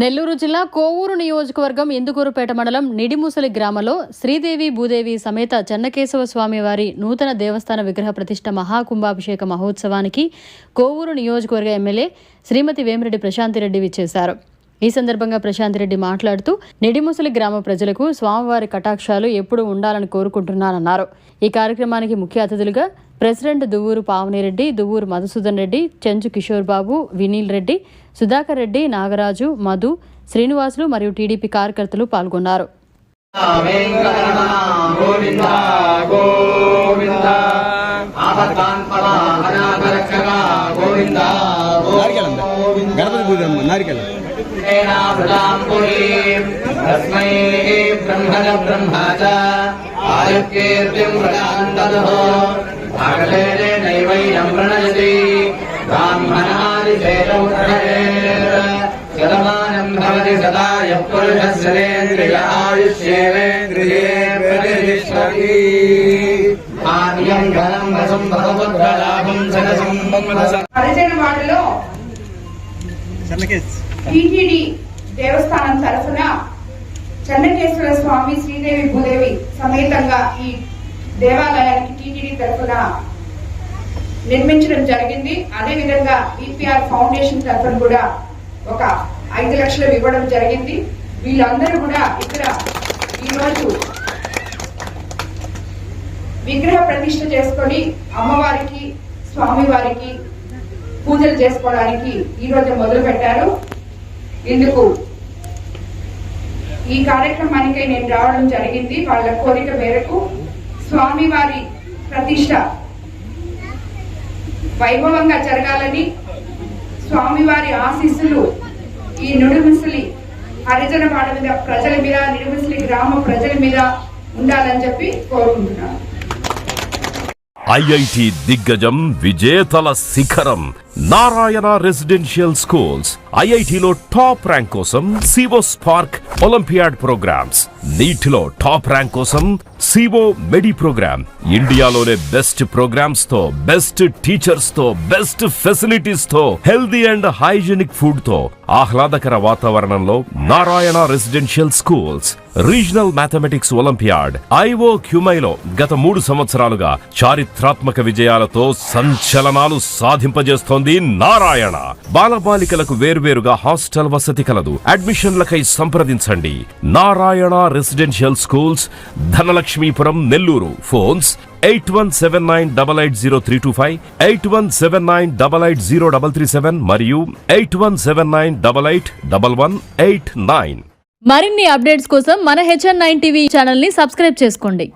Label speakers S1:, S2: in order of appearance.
S1: నెల్లూరు జిల్లా కోవూరు నియోజకవర్గం ఇందుకూరుపేట మండలం నిడిముసలి గ్రామంలో శ్రీదేవి భూదేవి సమేత చెన్నకేశవ స్వామి వారి నూతన దేవస్థాన విగ్రహ ప్రతిష్ఠ మహాకుంభాభిషేక మహోత్సవానికి కోవూరు నియోజకవర్గ ఎమ్మెల్యే శ్రీమతి వేమిరెడ్డి ప్రశాంతిరెడ్డి విచ్చేశారు. ఈ సందర్భంగా ప్రశాంతిరెడ్డి మాట్లాడుతూ నిడిముసలి గ్రామ ప్రజలకు స్వామివారి కటాక్షాలు ఎప్పుడూ ఉండాలని కోరుకుంటున్నానన్నారు. ఈ కార్యక్రమానికి ముఖ్య అతిథులుగా ప్రెసిడెంట్ దువ్వూరు పావనిరెడ్డి, దువ్వూరు మధుసూదన్ రెడ్డి, చెంచు కిషోర్ బాబు, వినీల్ రెడ్డి, సుధాకర్ రెడ్డి, నాగరాజు, మధు, శ్రీనివాసులు మరియు టీడీపీ కార్యకర్తలు పాల్గొన్నారు.
S2: హరిజనవాడలో టీటీడీ దేవస్థానం తరఫున చెన్నకేశ్వర స్వామి శ్రీదేవి భూదేవి సమేతంగా ఈ దేవాలయానికి టీటీడీ తరఫున నిర్మించడం జరిగింది. అదేవిధంగా ఈపీఆర్ ఫౌండేషన్ తరఫున కూడా ఒక 5 లక్షలు ఇవ్వడం జరిగింది. వీళ్ళందరూ కూడా ఇక్కడ ఈరోజు విగ్రహ ప్రతిష్ఠ చేసుకొని అమ్మవారికి స్వామివారికి పూజలు చేసుకోవడానికి ఈరోజు మొదలు పెట్టారు. ఇందుకు ఈ కార్యక్రమానికి నేను రావడం జరిగింది. వాళ్ళ కోరిక మేరకు స్వామివారి ప్రతిష్ఠ వైభవంగా జరగాలని, స్వామివారి ఆశీస్సులు ఈ నిడుముసలి హరిజనవాడ మీద ప్రజల మీద, నిడుముసలి గ్రామ ప్రజల మీద ఉండాలని చెప్పి కోరుకుంటున్నాను.
S3: ఐఐటి దిగ్గజం విజేతల శిఖరం నారాయణ రెసిడెన్షియల్ స్కూల్స్. ఐఐటిలో టాప్ ర్యాంక్ కోసం సివో స్పార్క్ ఒలింపియాడ్ ప్రోగ్రామ్స్, నీటిలో టాప్ ర్యాంక్ కోసం సివో మెడి ప్రోగ్రామ్. ఇండియాలోనే బెస్ట్ ప్రోగ్రామ్స్ తో, బెస్ట్ టీచర్స్ తో, బెస్ట్ ఫెసిలిటీస్ తో, హెల్దీ అండ్ హైజీనిక్ ఫుడ్ తో, ఆహ్లాదకర వాతావరణంలో Narayana residential schools. Regional mathematics olympiad IO క్యూమైలో గత 3 సంవత్సరాలుగా చారిత్రాత్మక విజయాలతో సంచలనాలు సాధింపజేస్తోంది నారాయణ. బాలబాలికలకు వేర్వేరుగా హాస్టల్ వసతి కలదు. అడ్మిషన్లకై సంప్రదించండి. Narayana residential schools, Dhanalakshmipuram, Nellore. Phones 8179880325, 8179880337 మరియు 8179881189.
S1: మరిన్ని అప్డేట్స్ కోసం మన HN9 టీవీ ఛానల్ ని సబ్స్క్రైబ్ చేసుకోండి.